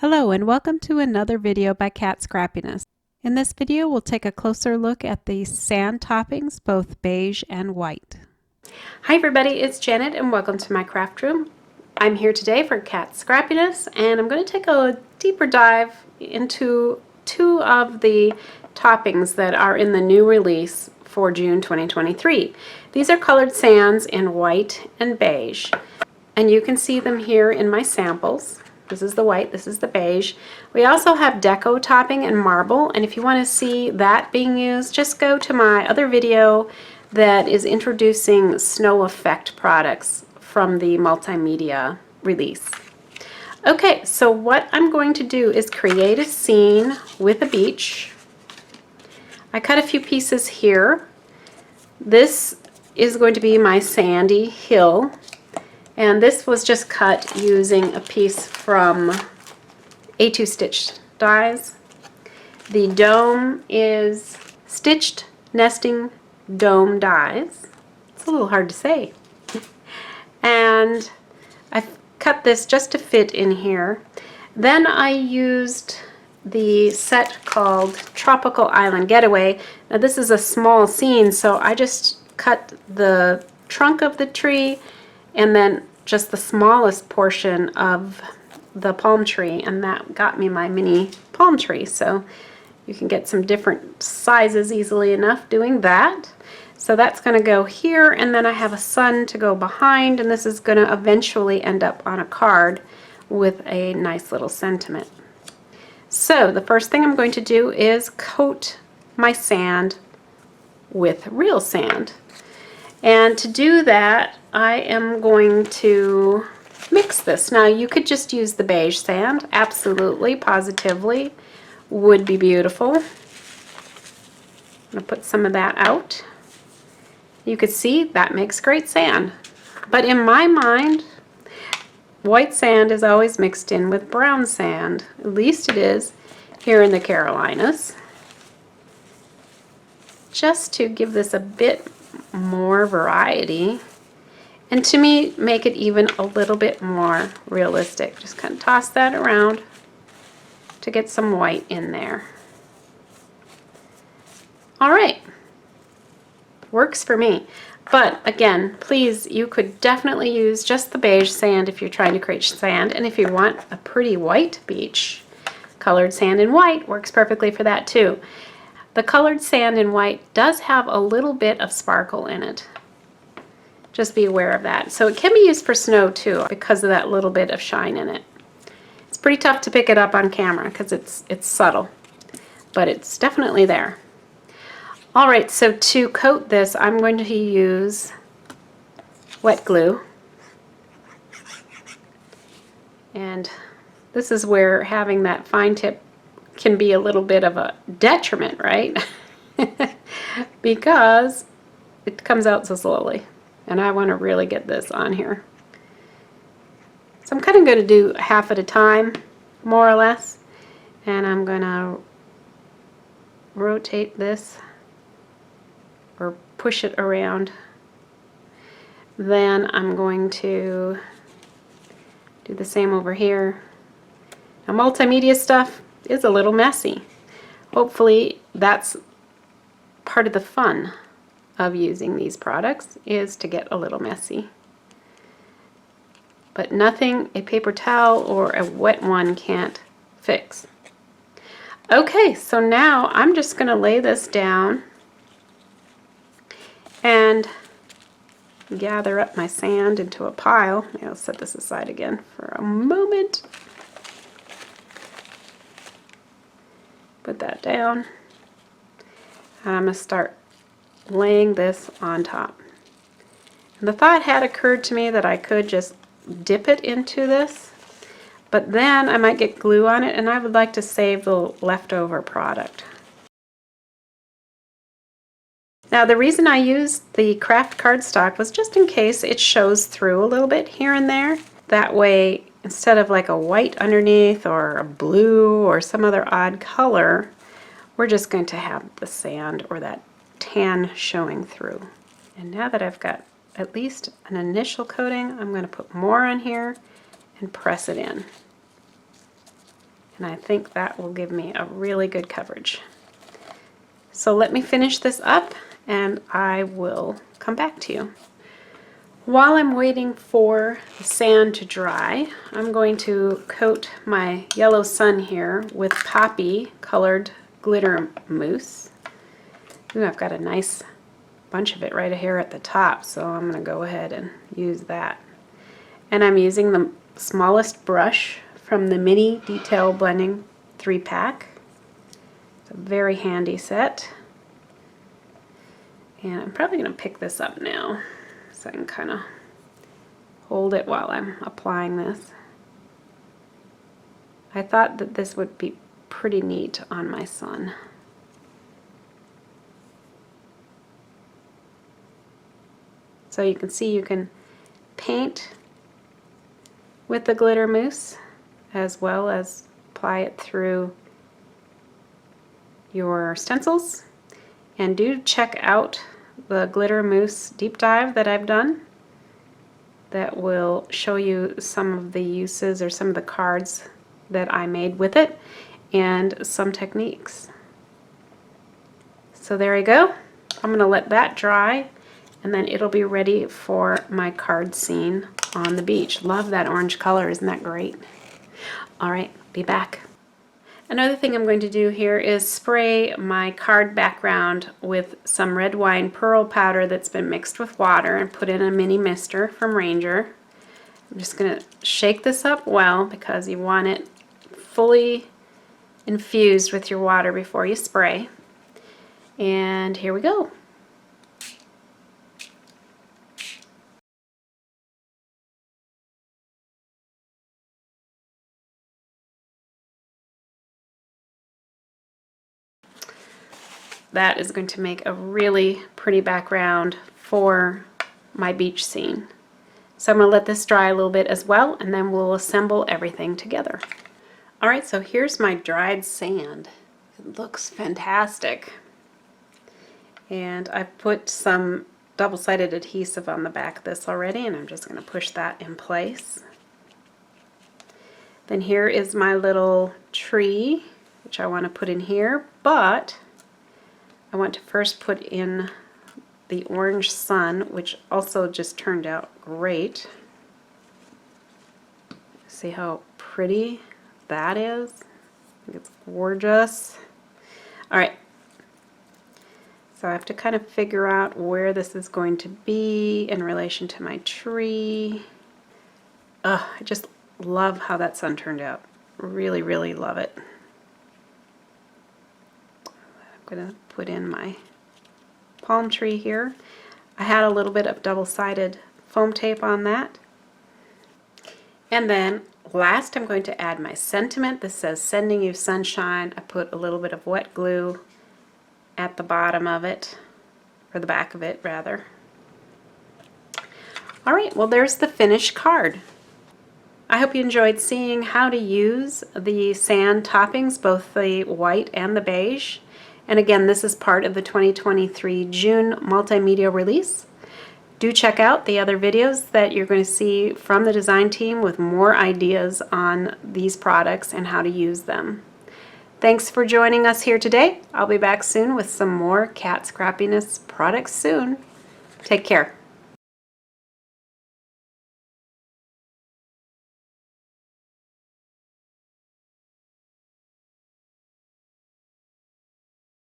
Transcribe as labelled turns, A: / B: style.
A: Hello and welcome to another video by Scrappiness. In this video we'll take a closer look at the sand toppings, both beige and white.
B: Hi everybody, it's Janet and welcome to my craft room. I'm here today for Scrappiness and I'm going to take a deeper dive into two of the toppings that are in the new release for June 2023. These are colored sands in white and beige, and you can see them here in my samples. This is the white, this is the beige. We also have deco topping and marble, and if you want to see that being used, just go to my other video that is introducing snow effect products from the multimedia release. Okay, so what I'm going to do is create a scene with a beach. I cut a few pieces here. This is going to be my sandy hill. And this was just cut using a piece from A2 Stitch dies. The dome is stitched nesting dome dies. It's a little hard to say. And I've cut this just to fit in here. Then I used the set called Tropical Island Getaway. Now this is a small scene, so I just cut the trunk of the tree and then just the smallest portion of the palm tree, and that got me my mini palm tree. So you can get some different sizes easily enough doing that. So that's going to go here, and then I have a sun to go behind, and this is going to eventually end up on a card with a nice little sentiment. So the first thing I'm going to do is coat my sand with real sand. And to do that, I am going to mix this. Now you could just use the beige sand, absolutely, positively, would be beautiful. I'm going to put some of that out. You could see that makes great sand. But in my mind, white sand is always mixed in with brown sand. At least it is here in the Carolinas. Just to give this a bit more variety, and to me make it even a little bit more realistic. Just kind of toss that around to get some white in there. Alright, works for me. But again, please, you could definitely use just the beige sand if you're trying to create sand, and if you want a pretty white beach, colored sand in white works perfectly for that too. The colored sand in white does have a little bit of sparkle in it. Just be aware of that. So it can be used for snow too because of that little bit of shine in it. It's pretty tough to pick it up on camera because it's subtle, but it's definitely there. Alright, so to coat this, I'm going to use wet glue. And this is where having that fine tip can be a little bit of a detriment, right? Because it comes out so slowly, and I want to really get this on here. So I'm kind of going to do half at a time, more or less, and I'm going to rotate this or push it around. Then I'm going to do the same over here. Now multimedia stuff is a little messy. Hopefully that's part of the fun of using these products, is to get a little messy. But nothing a paper towel or a wet one can't fix. Okay, so now I'm just going to lay this down and gather up my sand into a pile. I'll set this aside again for a moment. Put that down. And I'm going to start laying this on top. And the thought had occurred to me that I could just dip it into this, but then I might get glue on it, and I would like to save the leftover product. Now the reason I used the craft cardstock was just in case it shows through a little bit here and there. That way, instead of like a white underneath or a blue or some other odd color, we're just going to have the sand or that tan showing through. And now that I've got at least an initial coating, I'm going to put more on here and press it in. And I think that will give me a really good coverage. So let me finish this up and I will come back to you. While I'm waiting for the sand to dry, I'm going to coat my yellow sun here with poppy colored glitter mousse. Ooh, I've got a nice bunch of it right here at the top, so I'm going to go ahead and use that. And I'm using the smallest brush from the Mini Detail Blending 3-pack. It's a very handy set. And I'm probably going to pick this up now so I can kind of hold it while I'm applying this. I thought that this would be pretty neat on my son. So you can see you can paint with the glitter mousse as well as apply it through your stencils. And do check out the glitter mousse deep dive that I've done that will show you some of the uses or some of the cards that I made with it and some techniques. So there you go. I'm going to let that dry and then it'll be ready for my card scene on the beach. Love that orange color, isn't that great? All right, be back. Another thing I'm going to do here is spray my card background with some red wine pearl powder that's been mixed with water and put in a mini mister from Ranger. I'm just going to shake this up well because you want it fully infused with your water before you spray. And here we go. That is going to make a really pretty background for my beach scene. So I'm going to let this dry a little bit as well, and then we'll assemble everything together. Alright, so here's my dried sand. It looks fantastic. And I've put some double-sided adhesive on the back of this already, and I'm just going to push that in place. Then here is my little tree, which I want to put in here, but I want to first put in the orange sun, which also just turned out great. See how pretty that is? I think it's gorgeous. Alright, so I have to kind of figure out where this is going to be in relation to my tree. I just love how that sun turned out. Really, really love it. I'm going to put in my palm tree here. I had a little bit of double-sided foam tape on that. And then last I'm going to add my sentiment. This says sending you sunshine. I put a little bit of wet glue at the bottom of it, or the back of it rather. Alright, well there's the finished card. I hope you enjoyed seeing how to use the sand toppings, both the white and the beige. And again, this is part of the 2023 June multimedia release. Do check out the other videos that you're going to see from the design team with more ideas on these products and how to use them. Thanks for joining us here today. I'll be back soon with some more Cat Scrappiness products soon. Take care.